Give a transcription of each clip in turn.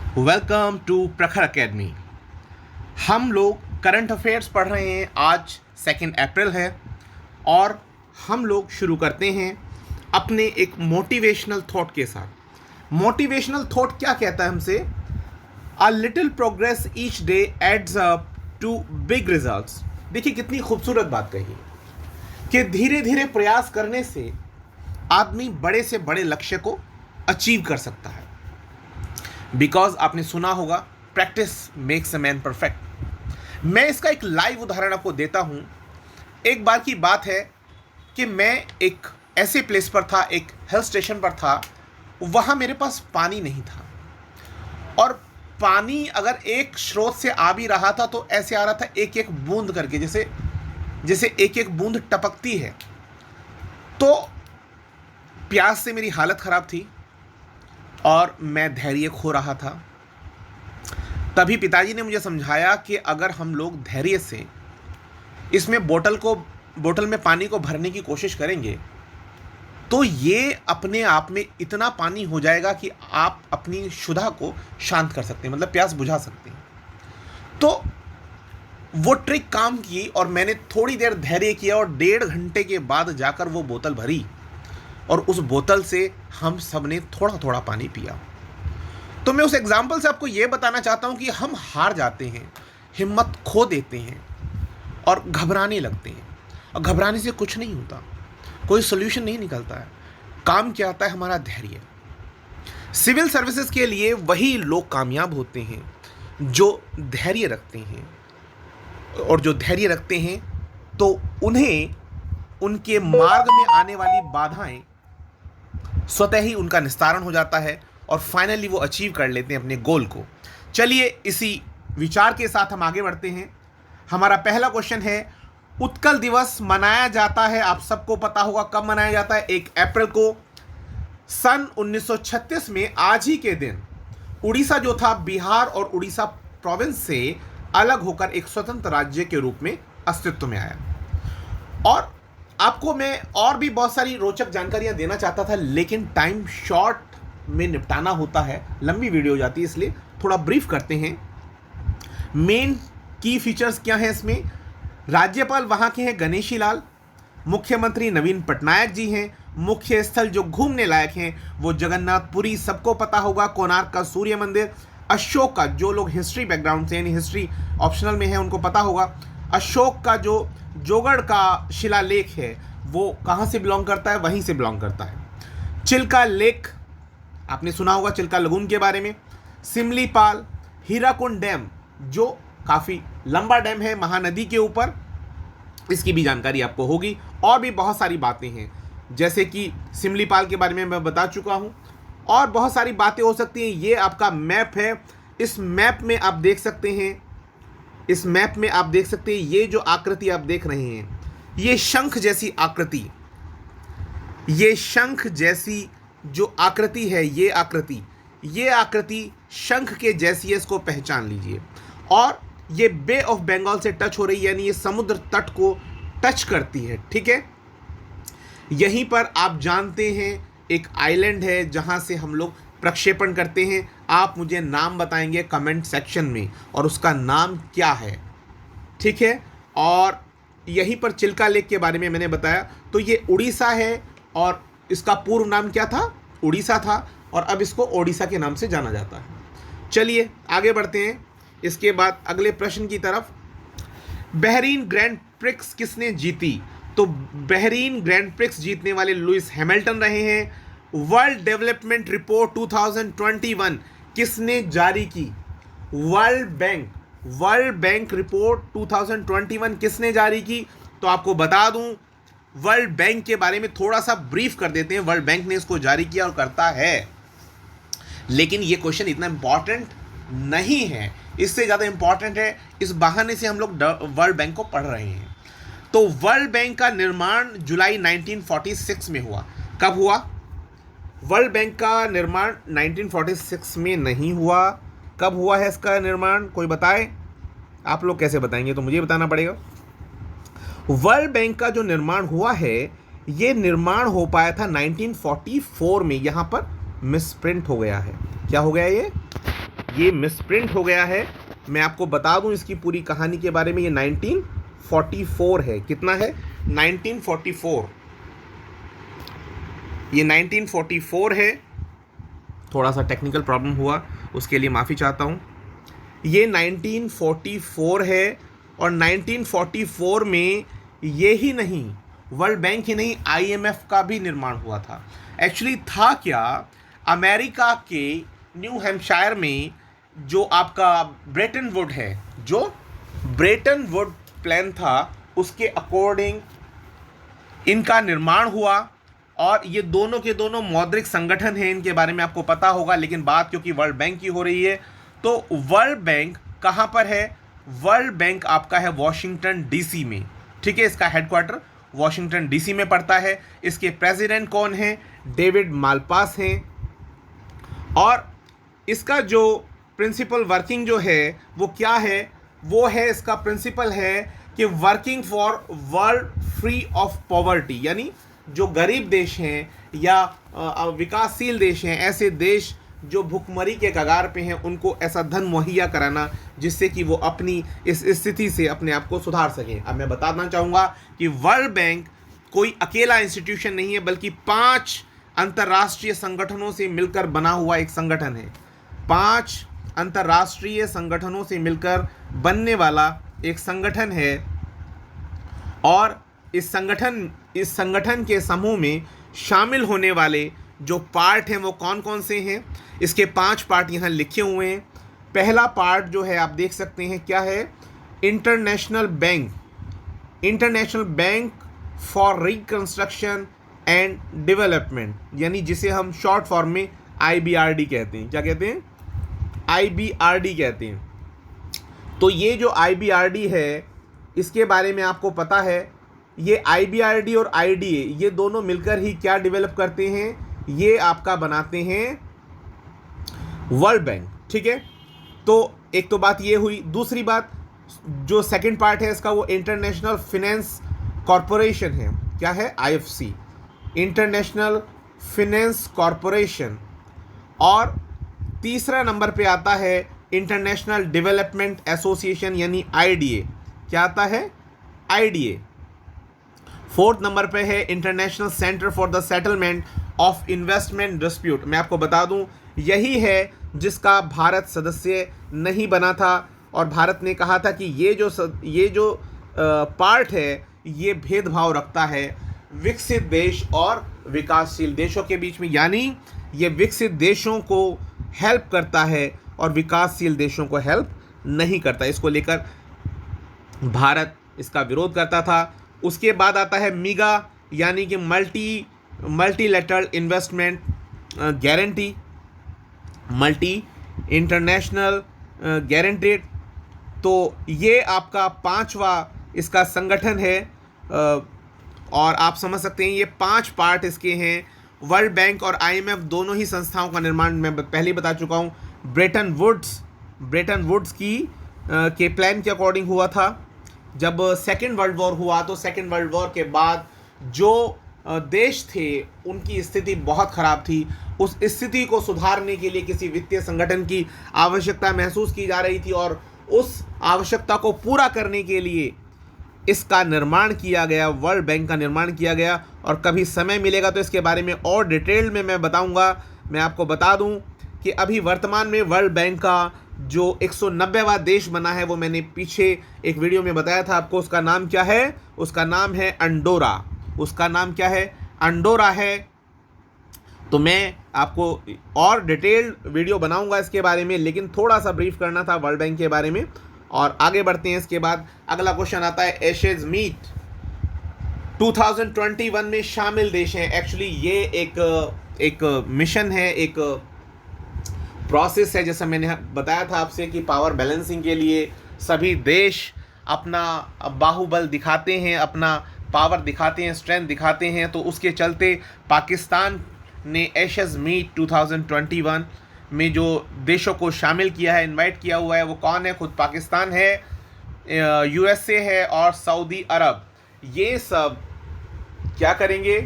Welcome to प्रखर academy. हम लोग करंट अफेयर्स पढ़ रहे हैं। आज 2 अप्रैल है और हम लोग शुरू करते हैं अपने एक मोटिवेशनल थॉट के साथ। मोटिवेशनल थॉट क्या कहता है हमसे? A little progress each day adds up to big results. देखिए कितनी खूबसूरत बात कही कि धीरे धीरे प्रयास करने से आदमी बड़े से बड़े लक्ष्य को अचीव कर सकता है। बिकॉज आपने सुना होगा, practice makes a man perfect. मैं इसका एक लाइव उदाहरण आपको देता हूँ। एक बार की बात है कि मैं एक ऐसे प्लेस पर था, एक हिल स्टेशन पर था। वहाँ मेरे पास पानी नहीं था और पानी अगर एक स्रोत से आ भी रहा था तो ऐसे आ रहा था एक एक बूंद करके, जैसे एक एक बूंद टपकती है। तो प्यास से मेरी हालत ख़राब थी और मैं धैर्य खो रहा था। तभी पिताजी ने मुझे समझाया कि अगर हम लोग धैर्य से इसमें बोतल में पानी को भरने की कोशिश करेंगे तो ये अपने आप में इतना पानी हो जाएगा कि आप अपनी क्षुधा को शांत कर सकते हैं, मतलब प्यास बुझा सकते हैं। तो वो ट्रिक काम की और मैंने थोड़ी देर धैर्य किया और 1.5 घंटे के बाद जाकर वो बोतल भरी और उस बोतल से हम सब ने थोड़ा थोड़ा पानी पिया। तो मैं उस एग्जाम्पल से आपको ये बताना चाहता हूँ कि हम हार जाते हैं, हिम्मत खो देते हैं और घबराने लगते हैं। और घबराने से कुछ नहीं होता, कोई सोल्यूशन नहीं निकलता है। काम क्या आता है? हमारा धैर्य। सिविल सर्विसेज के लिए वही लोग कामयाब होते हैं जो धैर्य रखते हैं, और जो धैर्य रखते हैं तो उन्हें उनके मार्ग में आने वाली बाधाएं स्वतः ही उनका निस्तारण हो जाता है और फाइनली वो अचीव कर लेते हैं अपने गोल को। चलिए इसी विचार के साथ हम आगे बढ़ते हैं। हमारा पहला क्वेश्चन है, उत्कल दिवस मनाया जाता है, आप सबको पता होगा कब मनाया जाता है? 1 अप्रैल को। सन 1936 में आज ही के दिन उड़ीसा जो था बिहार और उड़ीसा प्रोविंस से अलग होकर एक स्वतंत्र राज्य के रूप में अस्तित्व में आया। और आपको मैं और भी बहुत सारी रोचक जानकारियां देना चाहता था, लेकिन टाइम शॉर्ट में निपटाना होता है, लंबी वीडियो हो जाती है, इसलिए थोड़ा ब्रीफ करते हैं। मेन की फीचर्स क्या हैं इसमें? राज्यपाल वहाँ के हैं गणेशी लाल, मुख्यमंत्री नवीन पटनायक जी हैं, मुख्य स्थल जो घूमने लायक हैं वो जगन्नाथपुरी सबको पता होगा, कोणार्क का सूर्य मंदिर, अशोक का, जो लोग हिस्ट्री बैकग्राउंड से यानी हिस्ट्री ऑप्शनल में है उनको पता होगा, अशोक का जो जोगढ़ का शिलालेख है वो कहाँ से बिलोंग करता है? वहीं से बिलोंग करता है। चिल्का लेक, आपने सुना होगा चिल्का लगून के बारे में। सिमलीपाल, हीराकुंड डैम जो काफ़ी लंबा डैम है महानदी के ऊपर, इसकी भी जानकारी आपको होगी। और भी बहुत सारी बातें हैं, जैसे कि सिमलीपाल के बारे में मैं बता चुका हूँ, और बहुत सारी बातें हो सकती हैं। ये आपका मैप है, इस मैप में आप देख सकते हैं, ये जो आकृति आप देख रहे हैं, ये शंख जैसी आकृति, ये शंख जैसी जो आकृति है, ये आकृति शंख के जैसी है, इसको पहचान लीजिए। और ये बे ऑफ बंगाल से टच हो रही है, यानी ये समुद्र तट को टच करती है, ठीक है। यहीं पर आप जानते हैं एक आइलैंड है जहां से हम लोग प्रक्षेपण करते हैं। आप मुझे नाम बताएंगे कमेंट सेक्शन में और उसका नाम क्या है, ठीक है। और यहीं पर चिल्का लेक के बारे में मैंने बताया। तो ये उड़ीसा है और इसका पूर्व नाम क्या था? उड़ीसा था, और अब इसको ओडिशा के नाम से जाना जाता है। चलिए आगे बढ़ते हैं इसके बाद अगले प्रश्न की तरफ। बहरीन ग्रैंड प्रिक्स किसने जीती? तो बहरीन ग्रैंड प्रिक्स जीतने वाले लुइस हैमिल्टन रहे हैं। वर्ल्ड डेवलपमेंट रिपोर्ट 2021 किसने जारी की? वर्ल्ड बैंक रिपोर्ट 2021 किसने जारी की? तो आपको बता दूं, वर्ल्ड बैंक के बारे में थोड़ा सा ब्रीफ कर देते हैं। वर्ल्ड बैंक ने इसको जारी किया और करता है, लेकिन ये क्वेश्चन इतना इंपॉर्टेंट नहीं है, इससे ज़्यादा इंपॉर्टेंट है इस बहाने से हम लोग वर्ल्ड बैंक को पढ़ रहे हैं। तो वर्ल्ड बैंक का निर्माण जुलाई 1946 में हुआ। कब हुआ? वर्ल्ड बैंक का निर्माण 1946 में नहीं हुआ। कब हुआ है इसका निर्माण? कोई बताए? आप लोग कैसे बताएंगे? तो मुझे बताना पड़ेगा। वर्ल्ड बैंक का जो निर्माण हुआ है, ये निर्माण हो पाया था 1944 में। यहाँ पर मिसप्रिंट हो गया है। क्या हो गया? ये मिसप्रिंट हो गया है। मैं आपको बता दूं इसकी पूरी कहानी के बारे में। ये 1944 है। कितना है? 1944। ये 1944 है। थोड़ा सा टेक्निकल प्रॉब्लम हुआ, उसके लिए माफ़ी चाहता हूँ। ये 1944 है और 1944 में ये ही नहीं, वर्ल्ड बैंक ही नहीं, आईएमएफ का भी निर्माण हुआ था। एक्चुअली था क्या, अमेरिका के न्यू हैम्पशायर में जो आपका ब्रेटन वुड है, जो ब्रेटन वुड प्लान था, उसके अकॉर्डिंग इनका निर्माण हुआ। और ये दोनों के दोनों मौद्रिक संगठन हैं, इनके बारे में आपको पता होगा। लेकिन बात क्योंकि वर्ल्ड बैंक की हो रही है, तो वर्ल्ड बैंक कहाँ पर है? वर्ल्ड बैंक आपका है वॉशिंगटन डीसी में। ठीक है, इसका हेडक्वार्टर वॉशिंगटन डीसी में पड़ता है। इसके प्रेसिडेंट कौन है? डेविड मालपास हैं। और इसका जो प्रिंसिपल वर्किंग जो है वो क्या है? वो है, इसका प्रिंसिपल है कि working for world free of poverty, यानी जो गरीब देश हैं या विकासशील देश हैं, ऐसे देश जो भुखमरी के कगार पे हैं, उनको ऐसा धन मुहैया कराना जिससे कि वो अपनी इस स्थिति से अपने आप को सुधार सकें। अब मैं बताना चाहूँगा कि वर्ल्ड बैंक कोई अकेला इंस्टीट्यूशन नहीं है, बल्कि 5 अंतर्राष्ट्रीय संगठनों से मिलकर बना हुआ एक संगठन है। 5 अंतर्राष्ट्रीय संगठनों से मिलकर बनने वाला एक संगठन है। और इस संगठन के समूह में शामिल होने वाले जो पार्ट हैं वो कौन कौन से हैं? इसके 5 पार्ट यहाँ लिखे हुए हैं। पहला पार्ट जो है आप देख सकते हैं क्या है? International bank for reconstruction and development, यानी जिसे हम शॉर्ट फॉर्म में IBRD कहते हैं। क्या कहते हैं? IBRD कहते हैं। तो ये जो IBRD है, इसके बारे में आपको पता है, ये IBRD और IDA ये दोनों मिलकर ही क्या डेवलप करते हैं? ये आपका बनाते हैं वर्ल्ड बैंक। ठीक है, तो एक तो बात ये हुई। दूसरी बात, जो सेकंड पार्ट है इसका, वो इंटरनेशनल फाइनेंस कॉरपोरेशन है। क्या है? IFC, international finance corporation. और तीसरा नंबर पे आता है इंटरनेशनल डेवलपमेंट एसोसिएशन, यानी IDA। क्या आता है? IDA। फोर्थ नंबर पे है international centre for the settlement of investment dispute. मैं आपको बता दूं, यही है जिसका भारत सदस्य नहीं बना था। और भारत ने कहा था कि ये जो पार्ट है ये भेदभाव रखता है विकसित देश और विकासशील देशों के बीच में, यानी ये विकसित देशों को हेल्प करता है और विकासशील देशों को हेल्प नहीं करता। इसको लेकर भारत इसका विरोध करता था। उसके बाद आता है MIGA, यानी कि multilateral investment guarantee, multi international guaranteed. तो ये आपका 5वां इसका संगठन है। और आप समझ सकते हैं ये 5 पार्ट इसके हैं। वर्ल्ड बैंक और IMF दोनों ही संस्थाओं का निर्माण मैं पहले ही बता चुका हूँ ब्रेटन वुड्स की के प्लान के अकॉर्डिंग हुआ था। जब सेकेंड वर्ल्ड वॉर हुआ तो सेकेंड वर्ल्ड वॉर के बाद जो देश थे उनकी स्थिति बहुत ख़राब थी। उस स्थिति को सुधारने के लिए किसी वित्तीय संगठन की आवश्यकता महसूस की जा रही थी और उस आवश्यकता को पूरा करने के लिए इसका निर्माण किया गया, वर्ल्ड बैंक का निर्माण किया गया। और कभी समय मिलेगा तो इसके बारे में और डिटेल में मैं बताऊंगा। मैं आपको बता दूं कि अभी वर्तमान में वर्ल्ड बैंक का जो 190वां देश बना है वो मैंने पीछे एक वीडियो में बताया था आपको। उसका नाम क्या है? उसका नाम है अंडोरा। उसका नाम क्या है? अंडोरा है। तो मैं आपको और डिटेल्ड वीडियो बनाऊंगा इसके बारे में, लेकिन थोड़ा सा ब्रीफ करना था वर्ल्ड बैंक के बारे में। और आगे बढ़ते हैं। इसके बाद अगला क्वेश्चन आता है एशेज मीट 2021 में शामिल देश हैं। एक्चुअली ये एक मिशन है, एक प्रोसेस है। जैसा मैंने बताया था आपसे कि पावर बैलेंसिंग के लिए सभी देश अपना बाहुबल दिखाते हैं, अपना पावर दिखाते हैं, स्ट्रेंथ दिखाते हैं। तो उसके चलते पाकिस्तान ने एशेज मीट 2021 में जो देशों को शामिल किया है, इनवाइट किया हुआ है, वो कौन है? खुद पाकिस्तान है, USA है और सऊदी अरब। ये सब क्या करेंगे?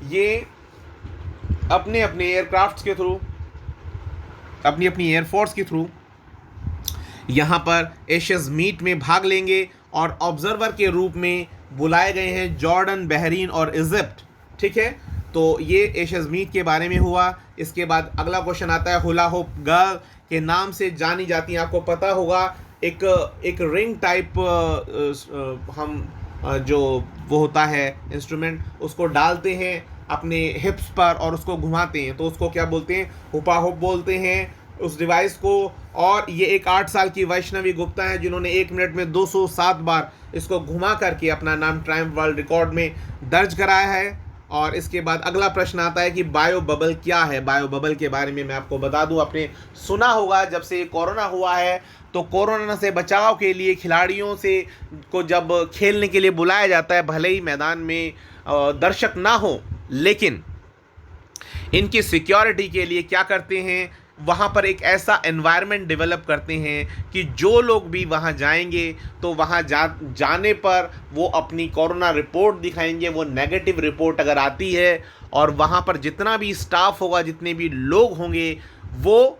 ये अपने अपने एयरक्राफ्ट्स के थ्रू, अपनी अपनी एयरफोर्स के थ्रू यहाँ पर एशियस मीट में भाग लेंगे और ऑब्जर्वर के रूप में बुलाए गए हैं जॉर्डन, बहरीन और इजिप्ट। ठीक है, तो ये एशियस मीट के बारे में हुआ। इसके बाद अगला क्वेश्चन आता है हुला हुप गर्ल के नाम से जानी जाती हैं। आपको पता होगा एक रिंग टाइप हम जो वो होता है इंस्ट्रूमेंट, उसको डालते हैं अपने हिप्स पर और उसको घुमाते हैं, तो उसको क्या बोलते हैं? हुपा हुप बोलते हैं उस डिवाइस को। और ये एक 8 साल की वैष्णवी गुप्ता है जिन्होंने 1 मिनट में 207 बार इसको घुमा करके अपना नाम ट्रायम्फ वर्ल्ड रिकॉर्ड में दर्ज कराया है। और इसके बाद अगला प्रश्न आता है कि बायो बबल क्या है। बायो बबल के बारे में मैं आपको बता दूं, आपने सुना होगा जब से कोरोना हुआ है तो कोरोना से बचाव के लिए खिलाड़ियों से को जब खेलने के लिए बुलाया जाता है, भले ही मैदान में दर्शक ना हो, लेकिन इनकी सिक्योरिटी के लिए क्या करते हैं, वहाँ पर एक ऐसा एनवायरनमेंट डेवलप करते हैं कि जो लोग भी वहाँ जाएंगे तो वहाँ जाने पर वो अपनी कोरोना रिपोर्ट दिखाएंगे। वो नेगेटिव रिपोर्ट अगर आती है और वहाँ पर जितना भी स्टाफ होगा, जितने भी लोग होंगे, वो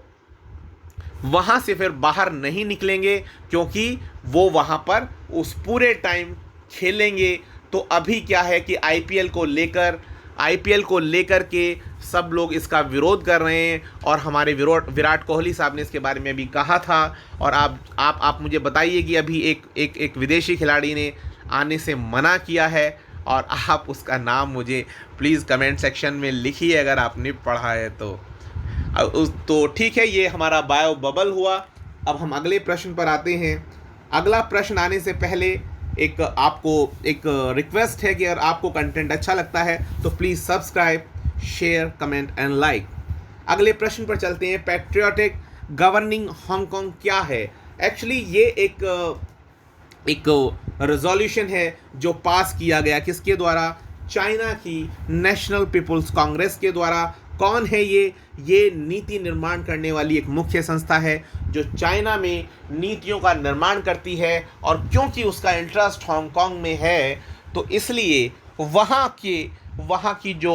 वहाँ से फिर बाहर नहीं निकलेंगे क्योंकि वो वहाँ पर उस पूरे टाइम खेलेंगे। तो अभी क्या है कि आईपीएल को लेकर के सब लोग इसका विरोध कर रहे हैं और हमारे विराट कोहली साहब ने इसके बारे में भी कहा था। और आप मुझे बताइए कि अभी एक विदेशी खिलाड़ी ने आने से मना किया है और आप उसका नाम मुझे प्लीज़ कमेंट सेक्शन में लिखिए अगर आपने पढ़ा है तो ठीक है। ये हमारा बायो बबल हुआ। अब हम अगले प्रश्न पर आते हैं। अगला प्रश्न आने से पहले आपको एक रिक्वेस्ट है कि अगर आपको कंटेंट अच्छा लगता है तो please subscribe, share, comment and like. अगले प्रश्न पर चलते हैं। पैट्रियोटिक गवर्निंग हांगकांग क्या है? एक्चुअली ये एक रेजोल्यूशन है जो पास किया गया किसके द्वारा? चाइना की नेशनल पीपुल्स कांग्रेस के द्वारा। कौन है ये नीति निर्माण करने वाली एक मुख्य संस्था है जो चाइना में नीतियों का निर्माण करती है। और क्योंकि उसका इंटरेस्ट हांगकांग में है तो इसलिए वहाँ की जो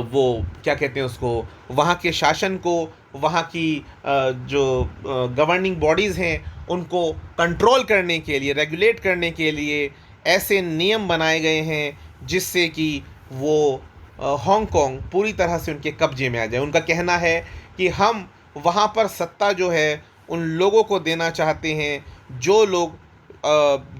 वो क्या कहते हैं उसको, वहाँ के शासन को, वहाँ की जो गवर्निंग बॉडीज़ हैं उनको कंट्रोल करने के लिए, रेगुलेट करने के लिए ऐसे नियम बनाए गए हैं जिससे कि वो हांगकांग पूरी तरह से उनके कब्जे में आ जाए। उनका कहना है कि हम वहाँ पर सत्ता जो है उन लोगों को देना चाहते हैं जो लोग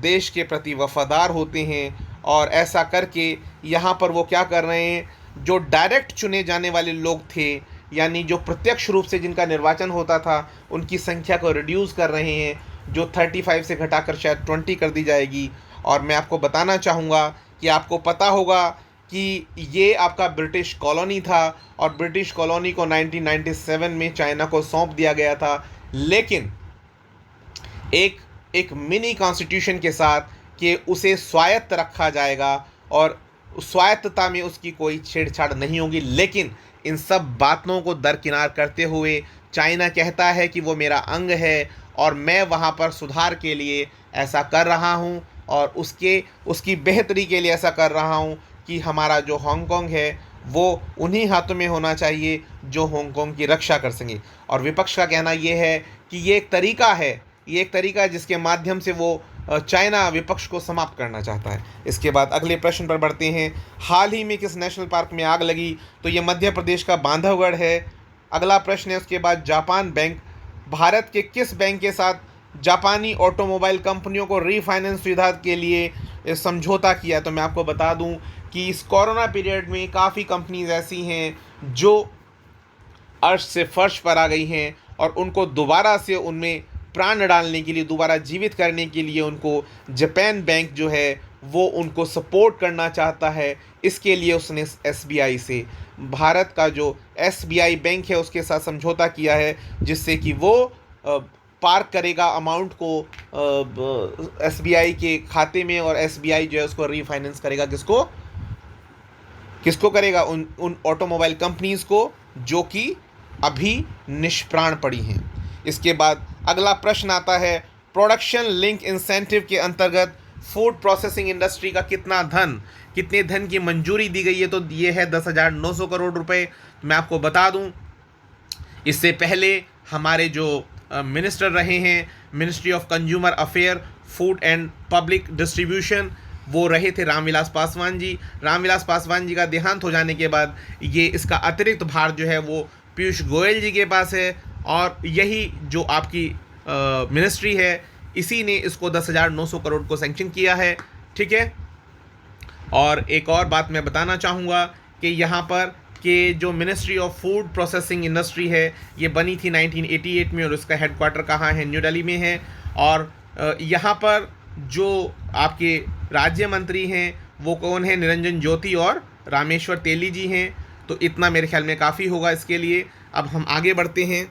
देश के प्रति वफादार होते हैं। और ऐसा करके यहाँ पर वो क्या कर रहे हैं, जो डायरेक्ट चुने जाने वाले लोग थे, यानी जो प्रत्यक्ष रूप से जिनका निर्वाचन होता था, उनकी संख्या को रिड्यूस कर रहे हैं, जो 35 से घटाकर शायद 20 कर दी जाएगी। और मैं आपको बताना चाहूँगा कि आपको पता होगा कि ये आपका ब्रिटिश कॉलोनी था और ब्रिटिश कॉलोनी को 1997 में चाइना को सौंप दिया गया था, लेकिन एक मिनी कॉन्स्टिट्यूशन के साथ कि उसे स्वायत्त रखा जाएगा और स्वायत्तता में उसकी कोई छेड़छाड़ नहीं होगी। लेकिन इन सब बातों को दरकिनार करते हुए चाइना कहता है कि वो मेरा अंग है और मैं वहाँ पर सुधार के लिए ऐसा कर रहा हूँ और उसकी बेहतरी के लिए ऐसा कर रहा हूँ कि हमारा जो हांगकांग है वो उन्हीं हाथों में होना चाहिए जो हांगकांग की रक्षा कर सकें। और विपक्ष का कहना ये है कि ये एक तरीका है जिसके माध्यम से वो चाइना विपक्ष को समाप्त करना चाहता है। इसके बाद अगले प्रश्न पर बढ़ते हैं। हाल ही में किस नेशनल पार्क में आग लगी? तो ये मध्य प्रदेश का बांधवगढ़ है। अगला प्रश्न है उसके बाद जापान बैंक, भारत के किस बैंक के साथ जापानी ऑटोमोबाइल कंपनियों को रीफाइनेंस सुविधा के लिए समझौता किया? तो मैं आपको बता दूं कि इस कोरोना पीरियड में काफ़ी कंपनीज ऐसी हैं जो अर्श से फर्श पर आ गई हैं और उनको दोबारा से उनमें प्राण डालने के लिए, दोबारा जीवित करने के लिए उनको जापान बैंक जो है वो उनको सपोर्ट करना चाहता है। इसके लिए उसने एसबीआई से, भारत का जो एसबीआई बैंक है उसके साथ समझौता किया है जिससे कि वो पार्क करेगा अमाउंट को एसबीआई के खाते में और एसबीआई जो है उसको रीफाइनेंस करेगा। किसको करेगा? उन ऑटोमोबाइल कंपनीज को जो कि अभी निष्प्राण पड़ी हैं। इसके बाद अगला प्रश्न आता है, प्रोडक्शन लिंक इंसेंटिव के अंतर्गत फूड प्रोसेसिंग इंडस्ट्री का कितने धन की मंजूरी दी गई है? तो ये है 10,900 करोड़ रुपए। मैं आपको बता दूं, इससे पहले हमारे जो मिनिस्टर रहे हैं ministry of consumer affair, food and public distribution, वो रहे थे रामविलास पासवान जी। रामविलास पासवान जी का देहांत हो जाने के बाद ये इसका अतिरिक्त भार जो है वो पीयूष गोयल जी के पास है, और यही जो आपकी मिनिस्ट्री है इसी ने इसको 10,900 करोड़ को सैंक्शन किया है, ठीक है। और एक और बात मैं बताना चाहूँगा कि यहाँ पर कि जो ministry of food processing industry है ये बनी थी 1988 में, और इसका हेडक्वार्टर कहाँ है, न्यू दिल्ली में है। और यहाँ पर जो आपके राज्य मंत्री हैं वो कौन है, निरंजन ज्योति और रामेश्वर तेली जी हैं। तो इतना मेरे ख्याल में काफ़ी होगा इसके लिए। अब हम आगे बढ़ते हैं।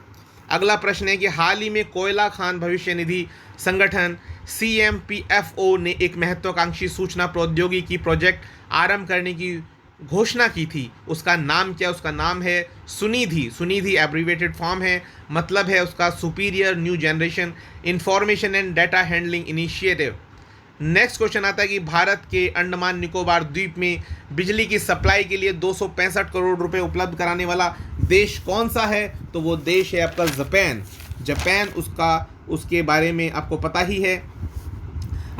अगला प्रश्न है कि हाल ही में कोयला खान भविष्य निधि संगठन CMPFO ने एक महत्वाकांक्षी सूचना प्रौद्योगिकी प्रोजेक्ट आरंभ करने की घोषणा की थी। उसका नाम क्या? उसका नाम है सुनिधि। सुनिधि एब्रीवेटेड फॉर्म है, मतलब है उसका superior new generation information and data handling initiative. Next question आता है कि भारत के अंडमान निकोबार द्वीप में बिजली की सप्लाई के लिए 265 करोड़ रुपए उपलब्ध कराने वाला देश कौन सा है? तो वो देश है आपका जापान। जापान उसके बारे में आपको पता ही है।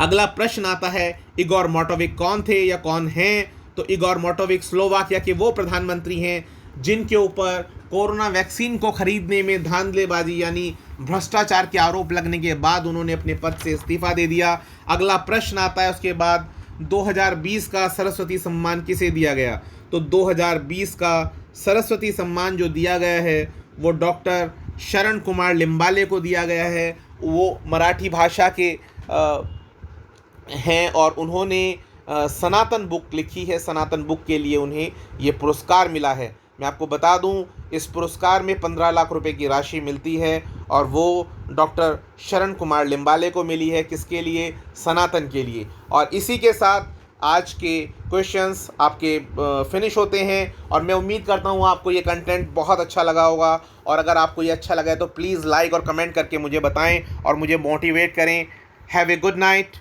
अगला प्रश्न आता है इगोर मोटोविक कौन थे या कौन हैं? तो इगोर मोटोविक स्लोवाकिया के वो प्रधानमंत्री हैं जिनके ऊपर कोरोना वैक्सीन को खरीदने में धांधलेबाजी यानी भ्रष्टाचार के आरोप लगने के बाद उन्होंने अपने पद से इस्तीफा दे दिया। अगला प्रश्न आता है उसके बाद 2020 का सरस्वती सम्मान किसे दिया गया? तो 2020 का सरस्वती सम्मान जो दिया गया है वो डॉक्टर शरण कुमार लिम्बाले को दिया गया है। वो मराठी भाषा के हैं और उन्होंने सनातन बुक लिखी है। सनातन बुक के लिए उन्हें ये पुरस्कार मिला है। मैं आपको बता दूं इस पुरस्कार में 15 लाख रुपए की राशि मिलती है और वो डॉक्टर शरण कुमार लिम्बाले को मिली है। किसके लिए? सनातन के लिए। और इसी के साथ आज के क्वेश्चंस आपके फिनिश होते हैं और मैं उम्मीद करता हूँ आपको ये कंटेंट बहुत अच्छा लगा होगा। और अगर आपको ये अच्छा लगा है तो प्लीज़ लाइक और कमेंट करके मुझे बताएं और मुझे मोटिवेट करें। Have a good night.